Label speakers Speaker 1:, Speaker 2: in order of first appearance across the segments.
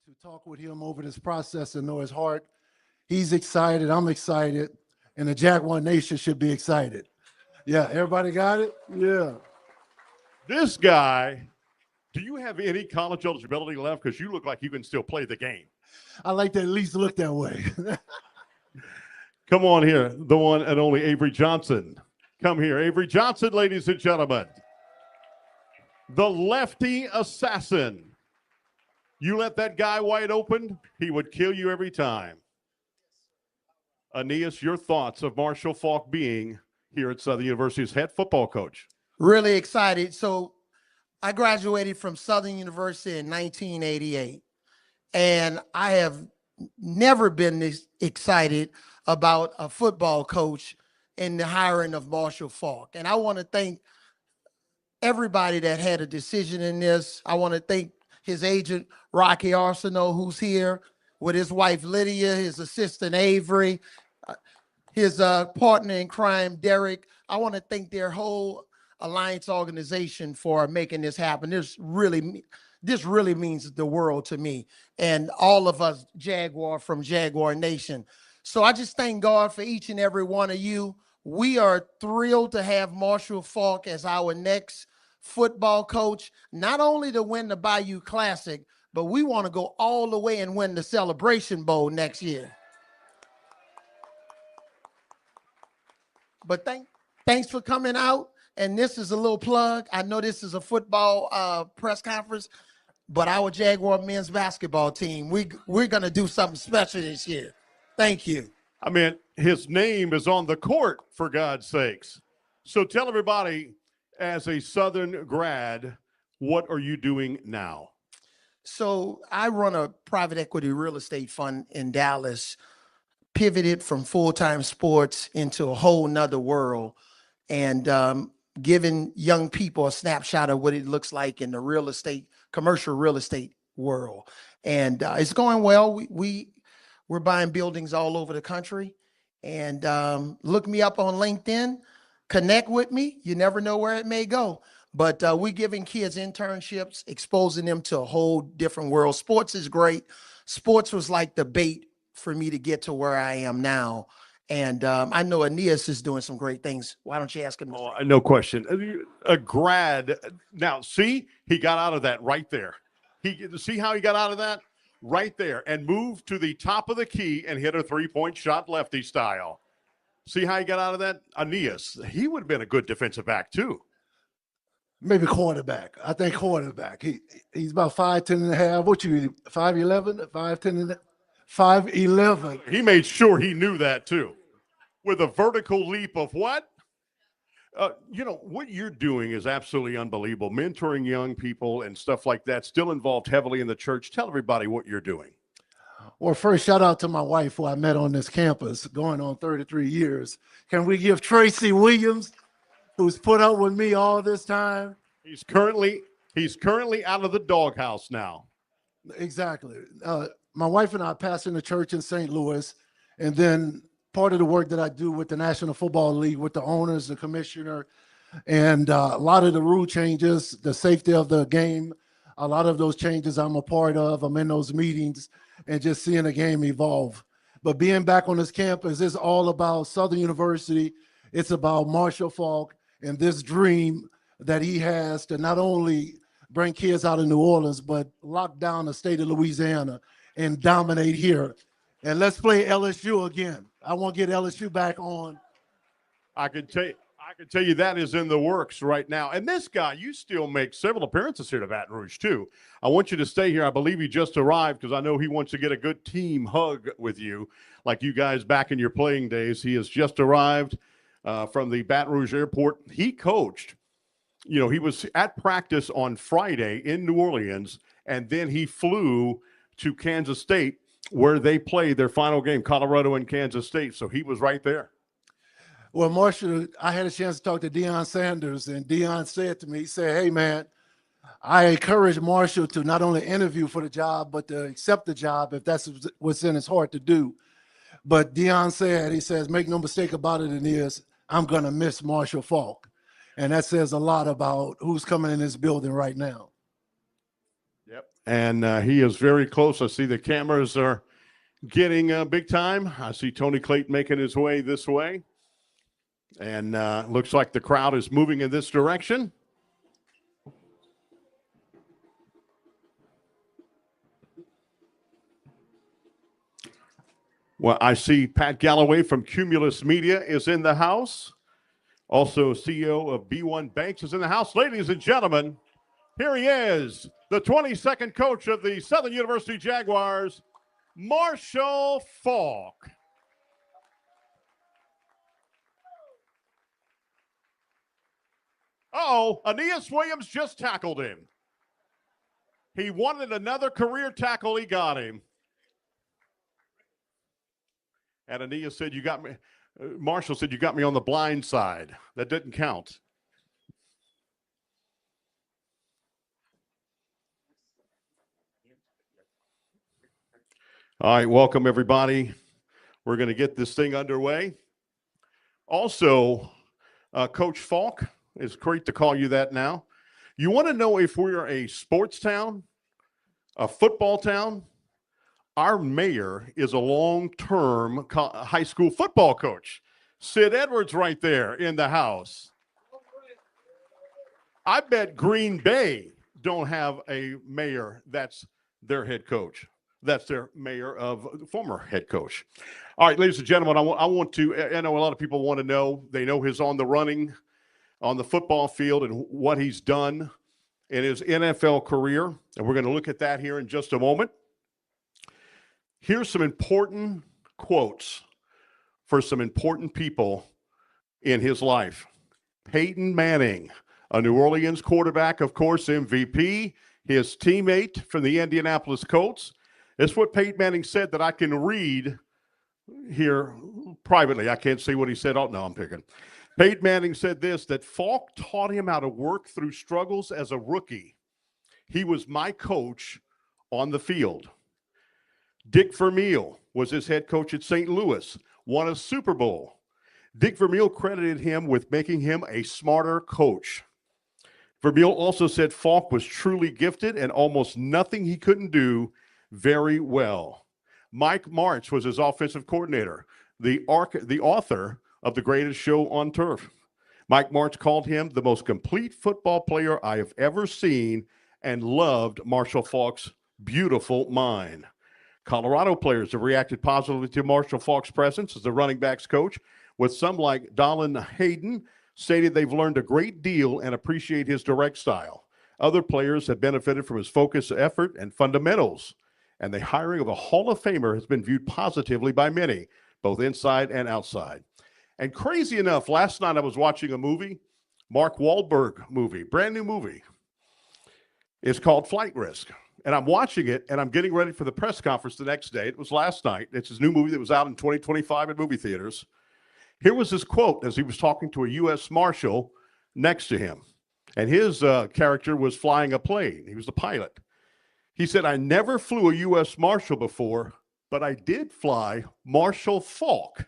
Speaker 1: to talk with him over this process and know his heart. He's excited. I'm excited. And the Jaguar Nation should be excited. Yeah, everybody got it? Yeah.
Speaker 2: This guy, do you have any college eligibility left? Because you look like you can still play the game.
Speaker 1: I like to at least look that way.
Speaker 2: Come on here, the one and only Avery Johnson. Come here, Avery Johnson, ladies and gentlemen. The lefty assassin. You let that guy wide open, he would kill you every time. Aeneas, your thoughts of Marshall Faulk being here at Southern University's head football coach?
Speaker 3: Really excited. So I graduated from Southern University in 1988, and I have never been this excited about a football coach in the hiring of Marshall Faulk. And I want to thank everybody that had a decision in this. I want to thank his agent, Rocky Arsenault, who's here with his wife, Lydia, his assistant, Avery, his partner in crime, Derek. I want to thank their whole Alliance organization for making this happen. This really means the world to me and all of us Jaguar from Jaguar Nation. So I just thank God for each and every one of you. We are thrilled to have Marshall Faulk as our next football coach, not only to win the Bayou Classic, but we want to go all the way and win the Celebration Bowl next year. But thanks for coming out. And this is a little plug. I know this is a football press conference, but our Jaguar men's basketball team, we're going to do something special this year. Thank you.
Speaker 2: I mean, his name is on the court, for God's sakes. So tell everybody, as a Southern grad, what are you doing now?
Speaker 3: So I run a private equity real estate fund in Dallas, pivoted from full-time sports into a whole nother world, and giving young people a snapshot of what it looks like in the real estate, commercial real estate world. And it's going well. We're buying buildings all over the country. And look me up on LinkedIn, connect with me. You never know where it may go. But we're giving kids internships, exposing them to a whole different world. Sports is great. Sports was like the bait for me to get to where I am now. And I know Aeneas is doing some great things. Why don't you ask him?
Speaker 2: Oh, no question. A grad. Now, see, he got out of that right there. See how he got out of that? Right there, and moved to the top of the key and hit a three-point shot lefty style. See how he got out of that? Aeneas, he would have been a good defensive back too.
Speaker 1: Maybe quarterback. I think quarterback. He's about 5'10" and a half. What you 5'11", 5'10" and 5'11".
Speaker 2: He made sure he knew that too. With a vertical leap of what? You know, what you're doing is absolutely unbelievable. Mentoring young people and stuff like that, still involved heavily in the church. Tell everybody what you're doing.
Speaker 1: Well, first, shout out to my wife who I met on this campus going on 33 years. Can we give Tracy Williams, who's put up with me all this time?
Speaker 2: He's currently out of the doghouse now.
Speaker 1: Exactly. My wife and I pastor in the church in St. Louis, and then part of the work that I do with the National Football League, with the owners, the commissioner, and a lot of the rule changes, the safety of the game, a lot of those changes I'm a part of. I'm in those meetings and just seeing the game evolve. But being back on this campus is all about Southern University. It's about Marshall Faulk and this dream that he has to not only bring kids out of New Orleans, but lock down the state of Louisiana and dominate here. And let's play LSU again. I want to get LSU back on.
Speaker 2: I can tell you that is in the works right now. And this guy, you still make several appearances here to Baton Rouge too. I want you to stay here. I believe he just arrived because I know he wants to get a good team hug with you, like you guys back in your playing days. He has just arrived from the Baton Rouge airport. He coached. You know, he was at practice on Friday in New Orleans, and then he flew to Kansas State, where they played their final game, Colorado and Kansas State. So he was right there.
Speaker 1: Well, Marshall, I had a chance to talk to Deion Sanders, and Deion said to me, he said, hey, man, I encourage Marshall to not only interview for the job, but to accept the job if that's what's in his heart to do. But Deion said, he says, make no mistake about it, Aeneas, I'm going to miss Marshall Faulk. And that says a lot about who's coming in this building right now.
Speaker 2: Yep. And he is very close. I see the cameras are getting big time. I see Tony Clayton making his way this way. And looks like the crowd is moving in this direction. Well, I see Pat Galloway from Cumulus Media is in the house. Also, CEO of B1 Banks is in the house. Ladies and gentlemen, here he is, the 22nd coach of the Southern University Jaguars, Marshall Faulk. Uh-oh, Aeneas Williams just tackled him. He wanted another career tackle. He got him. And Aeneas said, you got me. Marshall said, you got me on the blind side. That didn't count. All right, welcome everybody. We're going to get this thing underway. Also, Coach Faulk, it's great to call you that now. You want to know if we're a sports town, a football town? Our mayor is a long-term high school football coach. Sid Edwards right there in the house. I bet Green Bay don't have a mayor that's their head coach. That's their mayor of former head coach. All right, ladies and gentlemen, I want to, I know a lot of people want to know, they know his on the running on the football field and what he's done in his NFL career. And we're going to look at that here in just a moment. Here's some important quotes for some important people in his life. Peyton Manning, a New Orleans quarterback, of course, MVP, his teammate from the Indianapolis Colts. It's what Peyton Manning said that I can read here privately. I can't see what he said. Oh, no, I'm picking. Peyton Manning said this, that Faulk taught him how to work through struggles as a rookie. He was my coach on the field. Dick Vermeil was his head coach at St. Louis, won a Super Bowl. Dick Vermeil credited him with making him a smarter coach. Vermeil also said Faulk was truly gifted and almost nothing he couldn't do very well. Mike Martz was his offensive coordinator, the author of The Greatest Show on Turf. Mike Martz called him the most complete football player I have ever seen and loved Marshall Faulk's beautiful mind. Colorado players have reacted positively to Marshall Faulk's presence as the running backs coach, with some like Dolan Hayden stated they've learned a great deal and appreciate his direct style. Other players have benefited from his focus, effort, and fundamentals. And the hiring of a Hall of Famer has been viewed positively by many, both inside and outside. And crazy enough, last night I was watching a movie, Mark Wahlberg movie, brand new movie. It's called Flight Risk. And I'm watching it, and I'm getting ready for the press conference the next day. It was last night. It's his new movie that was out in 2025 at movie theaters. Here was his quote as he was talking to a U.S. Marshal next to him. And his character was flying a plane. He was the pilot. He said, I never flew a U.S. Marshal before, but I did fly Marshall Faulk,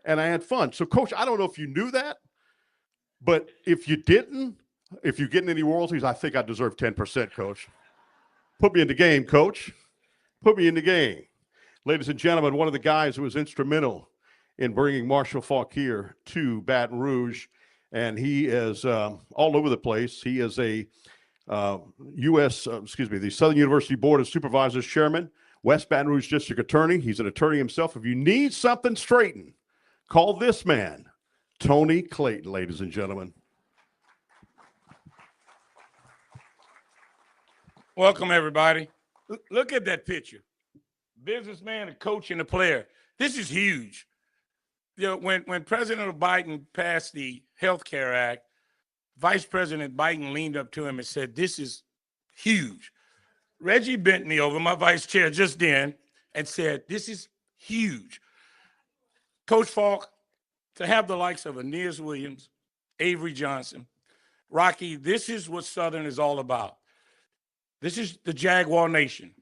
Speaker 2: and I had fun. So, Coach, I don't know if you knew that, but if you didn't, if you're getting any royalties, I think I deserve 10%, Coach. Put me in the game, Coach. Put me in the game. Ladies and gentlemen, one of the guys who was instrumental in bringing Marshall Faulk here to Baton Rouge, and he is all over the place. He is a the Southern University Board of Supervisors Chairman, West Baton Rouge District Attorney. He's an attorney himself. If you need something straightened, call this man, Tony Clayton, ladies and gentlemen.
Speaker 4: Welcome, everybody. Look at that picture. Businessman, a coach, and a player. This is huge. You know, when President Biden passed the Health Care Act, Vice President Biden leaned up to him and said, this is huge. Reggie bent me over, my vice chair, just then, and said, this is huge. Coach Faulk, to have the likes of Aeneas Williams, Avery Johnson, Rocky, this is what Southern is all about. This is the Jaguar Nation.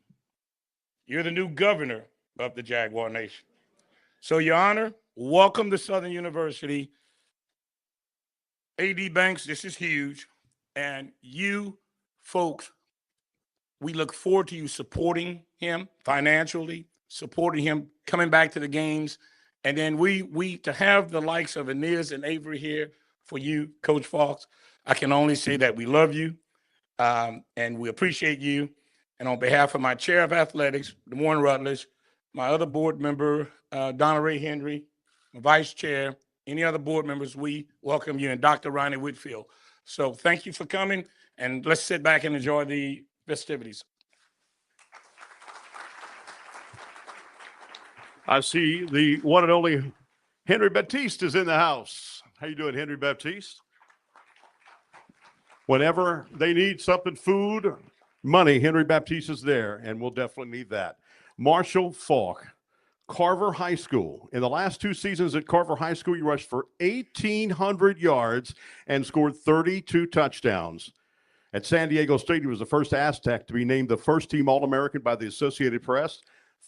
Speaker 4: You're the new governor of the Jaguar Nation. So, Your Honor, welcome to Southern University. A.D. Banks, this is huge. And you folks We look forward to you supporting him financially, supporting him coming back to the games. And then we to have the likes of Inez and Avery here for you, Coach Faulk, I can only say that we love you and we appreciate you. And on behalf of my chair of athletics, Warren Rutledge, my other board member, Donna Ray Henry, my vice chair, any other board members, we welcome you, and Dr. Ronnie Whitfield. So thank you for coming, and let's sit back and enjoy the festivities.
Speaker 2: I see the one and only Henry Baptiste is in the house. How you doing, Henry Baptiste? Whenever they need something, food, money, Henry Baptiste is there, and we'll definitely need that. Marshall Faulk, Carver High School. In the last 2 seasons at Carver High School, you rushed for 1,800 yards and scored 32 touchdowns. At San Diego State, he was the first Aztec to be named the first-team All-American by the Associated Press,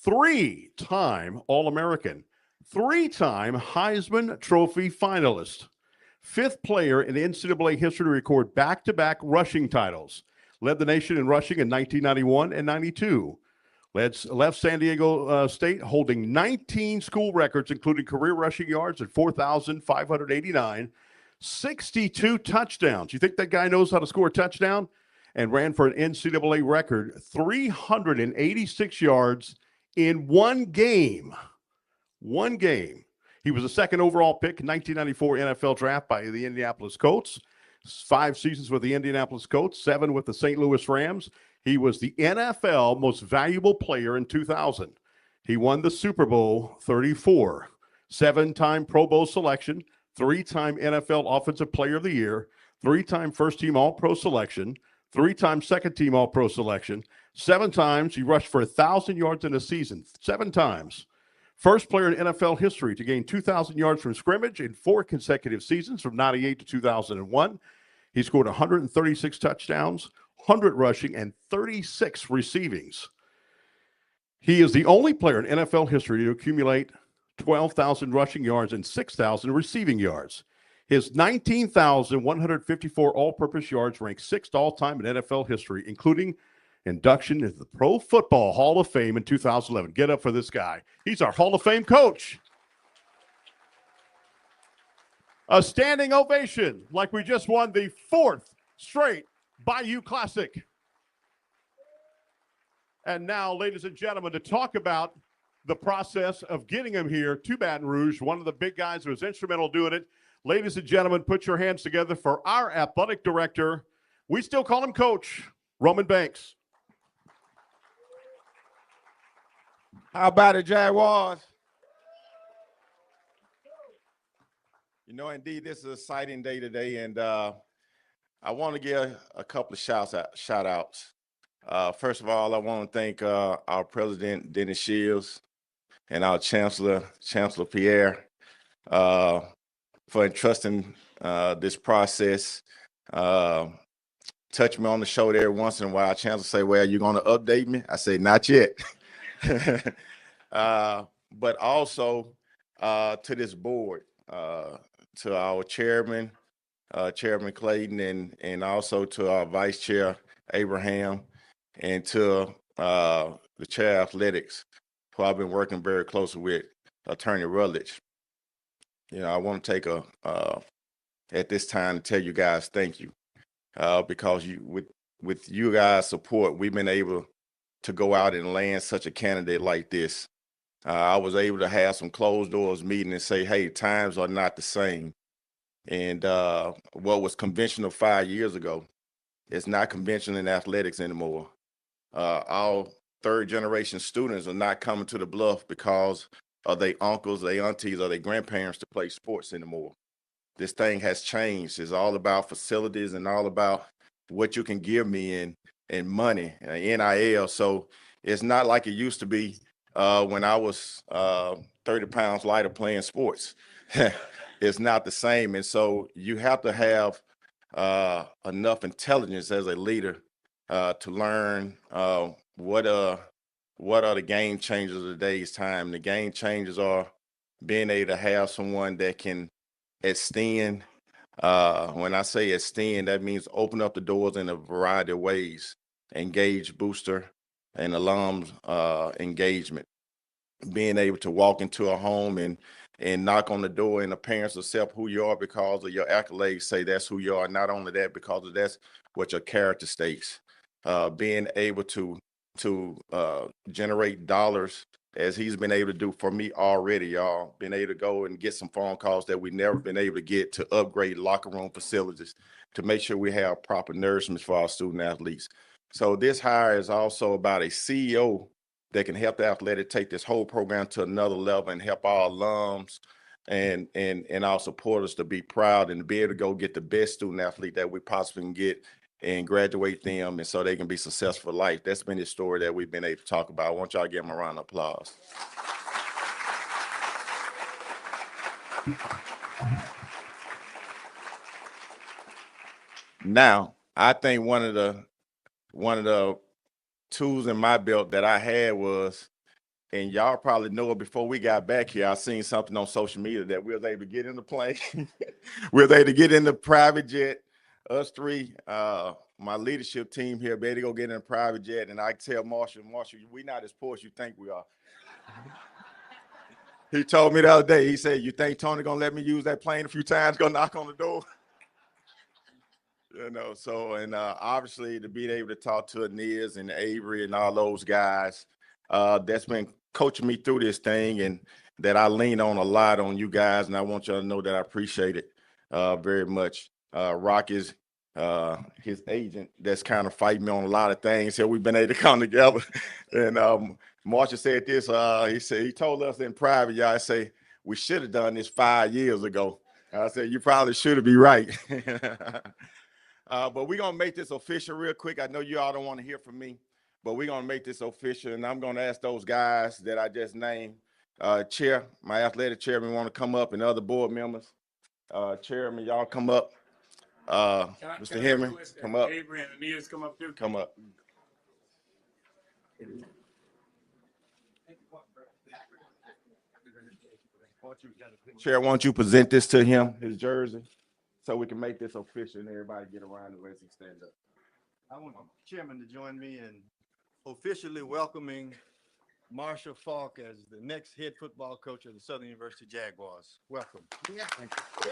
Speaker 2: 3-time All-American, 3-time Heisman Trophy finalist, 5th player in NCAA history to record back-to-back rushing titles, led the nation in rushing in 1991 and 92. Left San Diego State holding 19 school records, including career rushing yards at 4,589, 62 touchdowns. You think that guy knows how to score a touchdown? And ran for an NCAA record 386 yards in one game. One game. He was the 2nd overall pick in 1994 NFL draft by the Indianapolis Colts. 5 seasons with the Indianapolis Colts, 7 with the St. Louis Rams. He was the NFL most valuable player in 2000. He won the Super Bowl 34, 7-time Pro Bowl selection, 3-time NFL Offensive Player of the Year, 3-time first-team All-Pro selection, 3-time second-team All-Pro selection, 7 times he rushed for 1,000 yards in a season, 7 times. First player in NFL history to gain 2,000 yards from scrimmage in 4 consecutive seasons from 98 to 2001. He scored 136 touchdowns, 100 rushing, and 36 receivings. He is the only player in NFL history to accumulate 12,000 rushing yards and 6,000 receiving yards. His 19,154 all-purpose yards rank 6th all-time in NFL history, including induction into the Pro Football Hall of Fame in 2011. Get up for this guy. He's our Hall of Fame coach. A standing ovation like we just won the 4th straight Bayou Classic. And now, ladies and gentlemen, to talk about the process of getting him here to Baton Rouge, one of the big guys who was instrumental doing it. Ladies and gentlemen, put your hands together for our athletic director. We still call him Coach Roman Banks.
Speaker 5: How about it, Jaguars? You know, indeed, this is an exciting day today, and I want to give a couple of shout outs. First of all, I want to thank our president, Dennis Shields, and our Chancellor Pierre, for entrusting this process. Touch me on the shoulder every once in a while. Chancellor say, well, you're going to update me? I say, not yet. But also to this board, to our chairman, Chairman Clayton, and also to our vice chair, Abraham, and to the chair of athletics, who I've been working very closely with, Attorney Rutledge. You know, I want to take at this time to tell you guys thank you, because with you guys' support, we've been able to go out and land such a candidate like this. I was able to have some closed doors meeting and say, hey, times are not the same. And what was conventional 5 years ago is not conventional in athletics anymore. Our 3rd generation students are not coming to the Bluff because of their uncles, their aunties, or their grandparents to play sports anymore. This thing has changed. It's all about facilities and all about what you can give me in money, NIL. So it's not like it used to be when I was 30 pounds lighter playing sports. It's not the same. And so you have to have enough intelligence as a leader to learn what are the game changers of today's time. The game changers are being able to have someone that can extend. When I say extend, that means open up the doors in a variety of ways. engaged booster and alums engagement. Being able to walk into a home and knock on the door and the parents accept who you are because of your accolades, say that's who you are. Not only that, because of that's what your character states. Being able to generate dollars as he's been able to do for me already, y'all. Been able to go and get some phone calls that we never been able to get to upgrade locker room facilities to make sure we have proper nourishment for our student athletes. So this hire is also about a CEO that can help the athletic take this whole program to another level and help our alums and our supporters to be proud and to be able to go get the best student athlete that we possibly can get and graduate them, and so they can be successful in life. That's been the story that we've been able to talk about. I want y'all to give them a round of applause. Now, I think one of the tools in my belt that I had was, and y'all probably know it before we got back here, I seen something on social media that we was able to get in the plane. We was able to get in the private jet, us three, my leadership team here, be able to go get in a private jet. And I tell Marshall, we not as poor as you think we are. He told me the other day, he said, you think Tony gonna let me use that plane a few times, go knock on the door? You know, so, and obviously to be able to talk to Aeneas and Avery and all those guys, that's been coaching me through this thing, and that I lean on a lot on you guys, and I want y'all to know that I appreciate it very much. Rock is his agent that's kind of fighting me on a lot of things, so we've been able to come together. And Marshall said this, he told us in private, y'all, say, we should have done this 5 years ago. I said, you probably should have been right. But we're going to make this official real quick. I know you all don't want to hear from me, but we're going to make this official, and I'm going to ask those guys that I just named, Chair, my athletic chairman, want to come up, and other board members. Chairman, y'all come up. Mr. Henry, come up.
Speaker 4: Avery and Aeneas come up too.
Speaker 5: Come up. Chair, why don't you present this to him, his jersey, so we can make this official and everybody get around the way he stand up.
Speaker 6: I want the chairman to join me in officially welcoming Marshall Faulk as the next head football coach of the Southern University Jaguars. Welcome.
Speaker 3: Yeah.
Speaker 6: Thank you.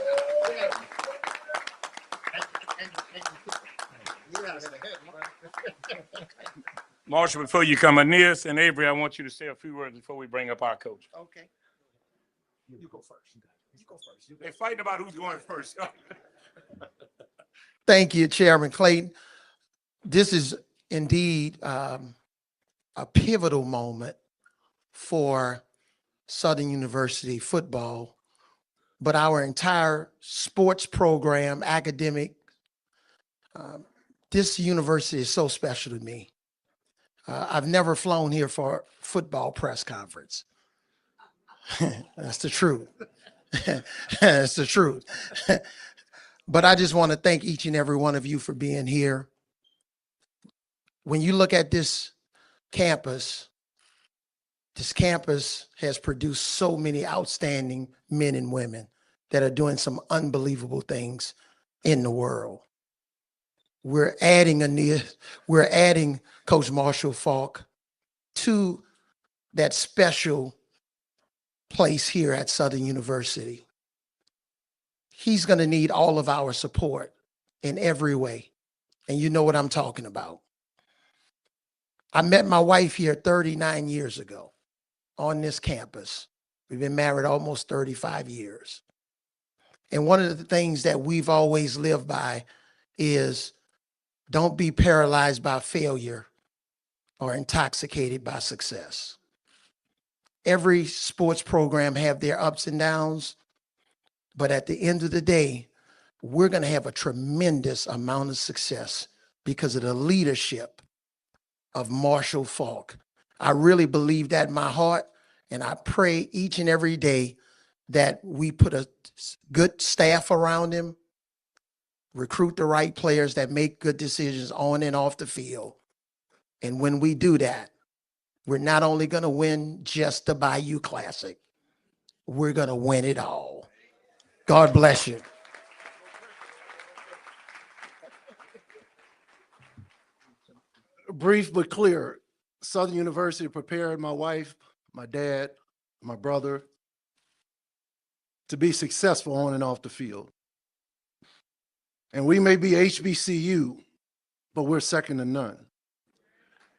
Speaker 4: Marshall, before you come, Aeneas and Avery, I want you to say a few words before we bring up our coach.
Speaker 3: Okay. You go first. You go first.
Speaker 4: They're fighting about who's going first.
Speaker 3: Thank you, Chairman Clayton. This is indeed a pivotal moment for Southern University football, but our entire sports program, academic, this university is so special to me. I've never flown here for a football press conference. That's the truth. That's the truth. But I just want to thank each and every one of you for being here. When you look at this campus has produced so many outstanding men and women that are doing some unbelievable things in the world. We're adding Coach Marshall Faulk to that special place here at Southern University. He's going to need all of our support in every way. And you know what I'm talking about. I met my wife here 39 years ago on this campus. We've been married almost 35 years. And one of the things that we've always lived by is don't be paralyzed by failure or intoxicated by success. Every sports program have their ups and downs, but at the end of the day, we're going to have a tremendous amount of success because of the leadership of Marshall Faulk. I really believe that in my heart, and I pray each and every day that we put a good staff around him, recruit the right players that make good decisions on and off the field. And when we do that, we're not only going to win just the Bayou Classic, we're going to win it all. God bless you.
Speaker 1: brief but clear. Southern University prepared my wife, my dad, my brother to be successful on and off the field. And we may be HBCU, but we're second to none.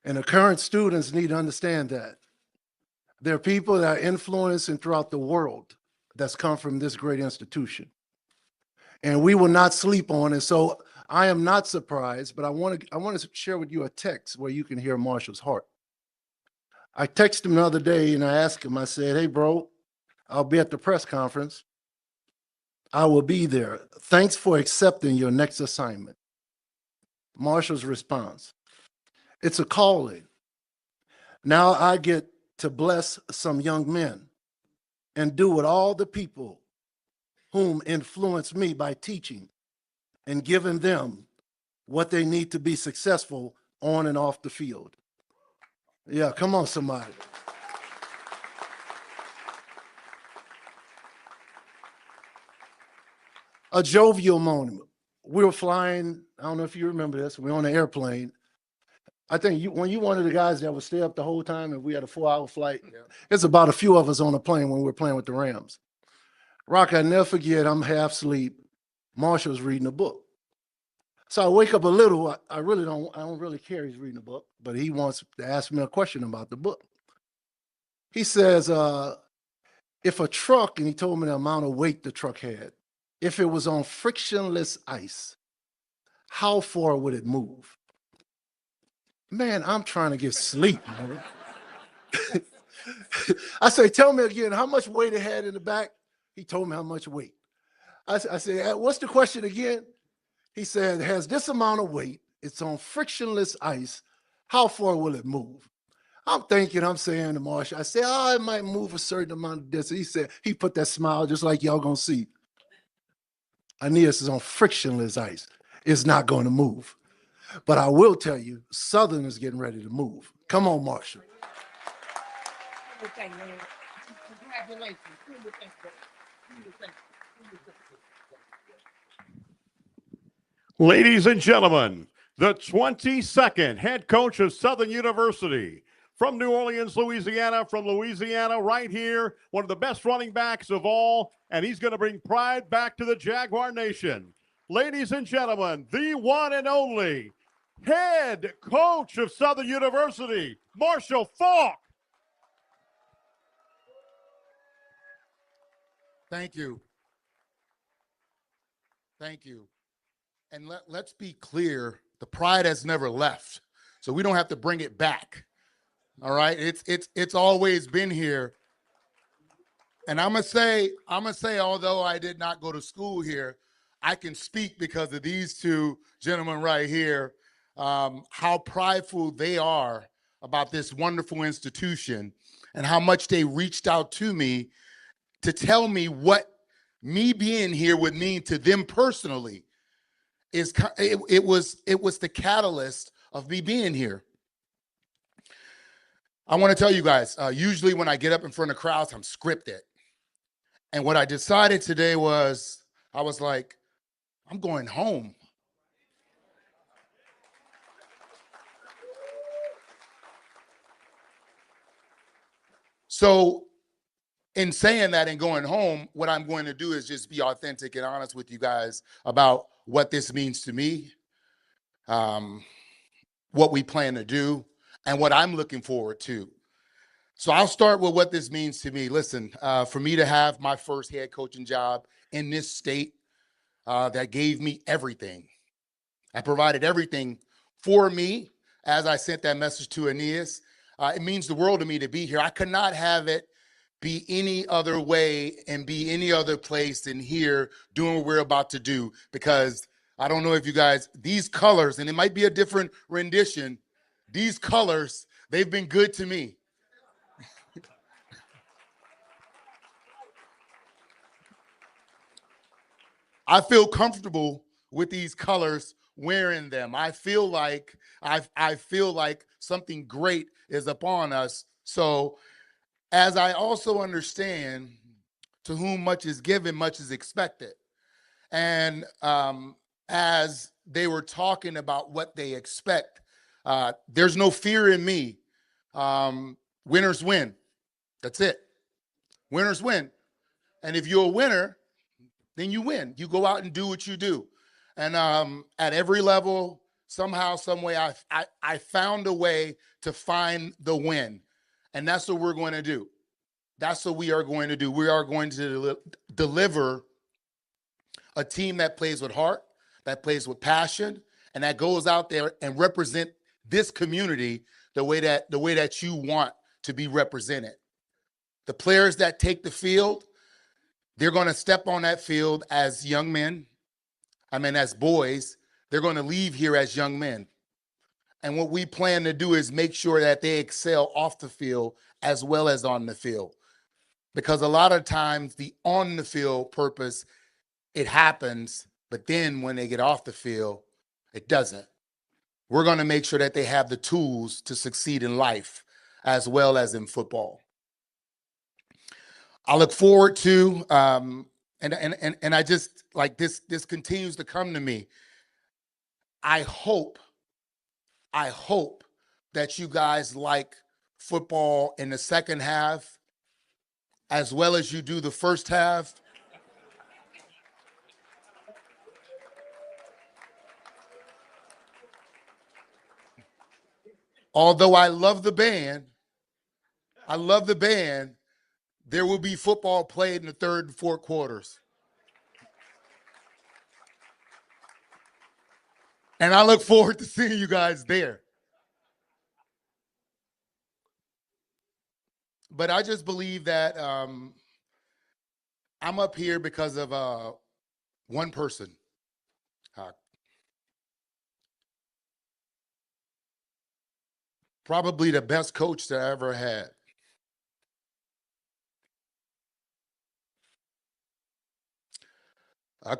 Speaker 1: And the current students need to understand that. There are people that are influencing throughout the world that's come from this great institution. And we will not sleep on it. So I am not surprised, but I want to share with you a text where you can hear Marshall's heart. I texted him the other day and I asked him, I said, hey, bro, I'll be at the press conference. I will be there. Thanks for accepting your next assignment. Marshall's response, it's a calling. Now I get to bless some young men and do what all the people whom influenced me by teaching and giving them what they need to be successful on and off the field. Yeah, come on, somebody. A jovial moment. We were flying, I don't know if you remember this, we were on an airplane. I think when you one of the guys that would stay up the whole time and we had a 4-hour flight, it's about a few of us on the plane when we were playing with the Rams. Rock, I never forget, I'm half asleep. Marshall's reading a book. So I wake up a little, I don't really care he's reading a book, but he wants to ask me a question about the book. He says, if a truck, and he told me the amount of weight the truck had, if it was on frictionless ice, how far would it move? Man, I'm trying to get sleep, man. I say, tell me again, how much weight it had in the back? He told me how much weight. I said, what's the question again? He said, it has this amount of weight. It's on frictionless ice. How far will it move? I'm saying to Marshall, I said, oh, it might move a certain amount of distance. He said, he put that smile just like y'all gonna see. Aeneas is on frictionless ice. It's not going to move. But I will tell you, Southern is getting ready to move. Come on, Marshall.
Speaker 2: Ladies and gentlemen, the 22nd head coach of Southern University from New Orleans, Louisiana, right here, one of the best running backs of all, and he's going to bring pride back to the Jaguar Nation. Ladies and gentlemen, the one and only head coach of Southern University, Marshall Faulk.
Speaker 7: Thank you. Thank you. And let's be clear, the pride has never left, so we don't have to bring it back. All right, it's always been here. And I'm gonna say, although I did not go to school here, I can speak because of these two gentlemen right here, how prideful they are about this wonderful institution and how much they reached out to me to tell me what me being here would mean to them personally. It was the catalyst of me being here. I want to tell you guys, usually when I get up in front of crowds, I'm scripted. And what I decided today was, I was like, I'm going home. So in saying that and going home, what I'm going to do is just be authentic and honest with you guys about what this means to me, what we plan to do, and what I'm looking forward to. So I'll start with what this means to me. Listen, for me to have my first head coaching job in this state that gave me everything. I provided everything for me as I sent that message to Aeneas. It means the world to me to be here. I could not have it be any other way and be any other place than here doing what we're about to do, because I don't know if you guys, these colors, and it might be a different rendition, these colors, they've been good to me. I feel comfortable with these colors wearing them. I feel like something great is upon us. So as I also understand, to whom much is given, much is expected. And as they were talking about what they expect, There's no fear in me. Winners win. That's it. Winners win. And if you're a winner, then you win. You go out and do what you do. And at every level, somehow, some way, I found a way to find the win. And that's what we're going to do. That's what we are going to do. We are going to deliver a team that plays with heart, that plays with passion, and that goes out there and represent this community the way that you want to be represented. The players that take the field, they're going to step on that field as young men. As boys. They're going to leave here as young men. And what we plan to do is make sure that they excel off the field as well as on the field. Because a lot of times the on the field purpose, it happens, but then when they get off the field, it doesn't. We're going to make sure that they have the tools to succeed in life as well as in football. I look forward to, and I just like this continues to come to me. I hope that you guys like football in the second half as well as you do the first half. Although I love the band, there will be football played in the third and fourth quarters. And I look forward to seeing you guys there. But I just believe that I'm up here because of one person. Probably the best coach that I ever had.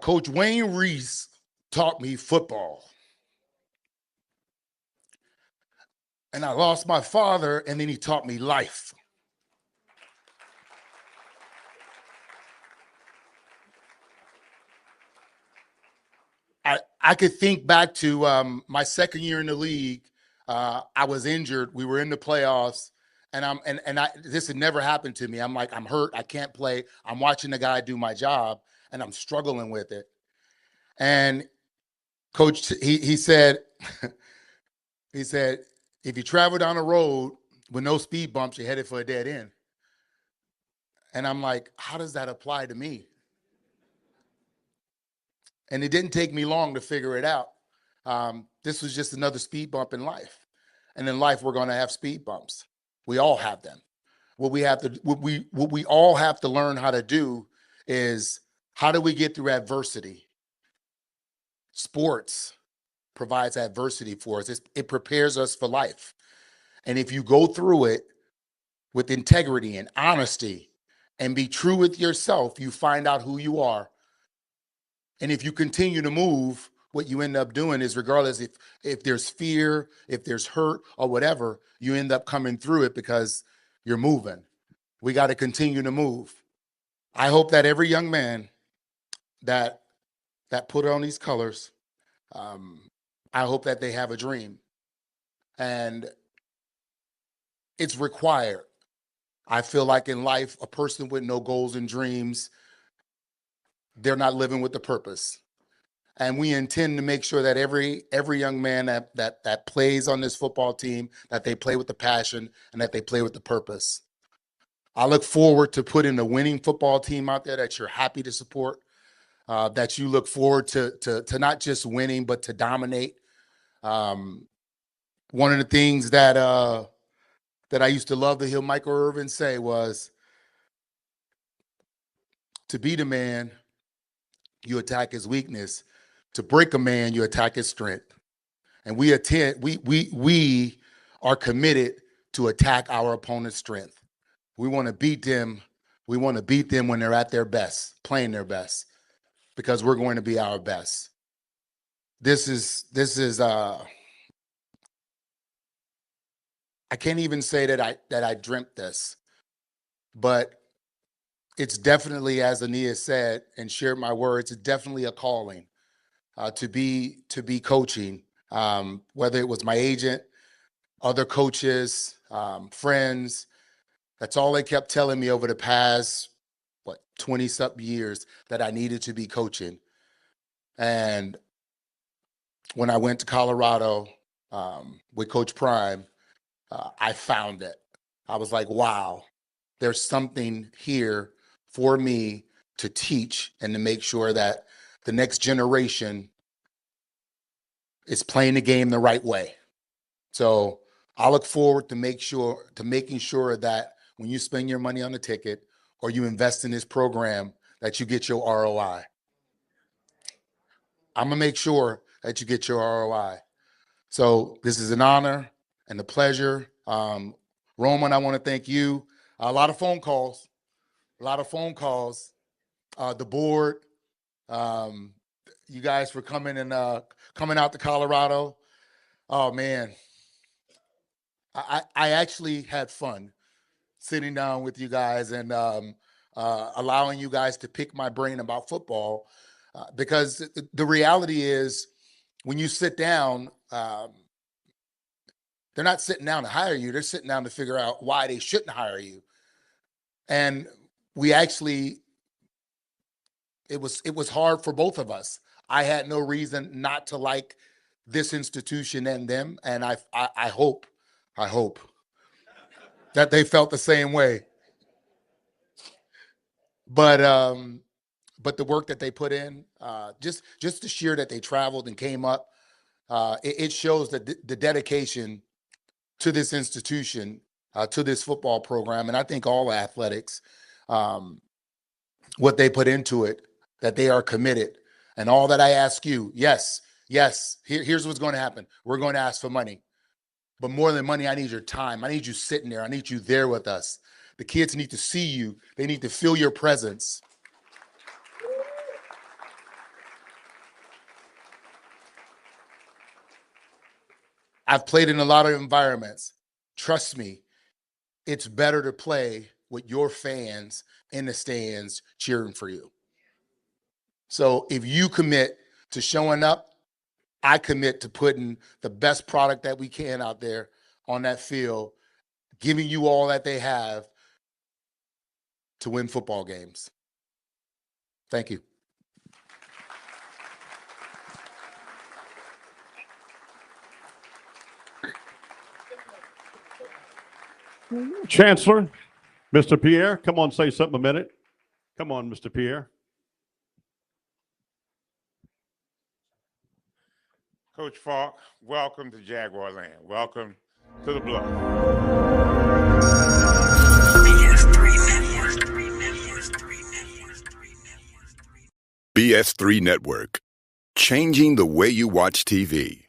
Speaker 7: Coach Wayne Reese taught me football. And I lost my father, and then he taught me life. I could think back to my second year in the league. I was injured. We were in the playoffs, and this had never happened to me. I'm like, I'm hurt. I can't play. I'm watching the guy do my job, and I'm struggling with it. And Coach, he said, he said, if you travel down a road with no speed bumps, you're headed for a dead end. And I'm like, how does that apply to me? And it didn't take me long to figure it out. This was just another speed bump in life. And in life, we're going to have speed bumps. We all have them. What we all have to learn how to do is, how do we get through adversity? Sports provides adversity for us. It prepares us for life. And if you go through it with integrity and honesty and be true with yourself, you find out who you are. And if you continue to move, what you end up doing is, regardless if there's fear, if there's hurt or whatever, you end up coming through it because you're moving. We got to continue to move. I hope that every young man that put on these colors, I hope that they have a dream. And it's required. I feel like in life, a person with no goals and dreams, they're not living with the purpose. And we intend to make sure that every young man that plays on this football team, that they play with the passion and that they play with the purpose. I look forward to putting a winning football team out there that you're happy to support, that you look forward to not just winning, but to dominate. One of the things that I used to love to hear Michael Irvin say was, to beat a man, you attack his weakness. To break a man, you attack his strength. And we are committed to attack our opponent's strength. We want to beat them. We want to beat them when they're at their best, playing their best, because we're going to be our best. This is I can't even say that I dreamt this, but it's definitely, as Aeneas said and shared my words, it's definitely a calling to be coaching. Whether it was my agent, other coaches, friends. That's all they kept telling me over the past, 20-something years, that I needed to be coaching. And when I went to Colorado with Coach Prime, I found it. I was like, wow, there's something here for me to teach and to make sure that the next generation is playing the game the right way. So I look forward to making sure that when you spend your money on a ticket or you invest in this program, that you get your ROI. I'm gonna make sure that you get your ROI. So this is an honor and a pleasure. Roman, I want to thank you. A lot of phone calls. The board, you guys for coming out to Colorado. Oh man, I actually had fun sitting down with you guys and allowing you guys to pick my brain about football, because the reality is, when you sit down, they're not sitting down to hire you. They're sitting down to figure out why they shouldn't hire you. And we actually, it was hard for both of us. I had no reason not to like this institution and them, and I hope that they felt the same way. But the work that they put in, just the sheer that they traveled and came up, it shows that the dedication to this institution, to this football program, and I think all athletics, what they put into it, that they are committed. And all that I ask you, yes, here's what's going to happen. We're going to ask for money. But more than money, I need your time. I need you sitting there. I need you there with us. The kids need to see you. They need to feel your presence. I've played in a lot of environments. Trust me, it's better to play with your fans in the stands cheering for you. So if you commit to showing up, I commit to putting the best product that we can out there on that field, giving you all that they have to win football games. Thank you.
Speaker 2: Chancellor, Mr. Pierre, come on, say something a minute. Come on, Mr. Pierre.
Speaker 8: Coach Faulk, welcome to Jaguar Land. Welcome to the Bluff.
Speaker 9: BS3 Network, changing the way you watch TV.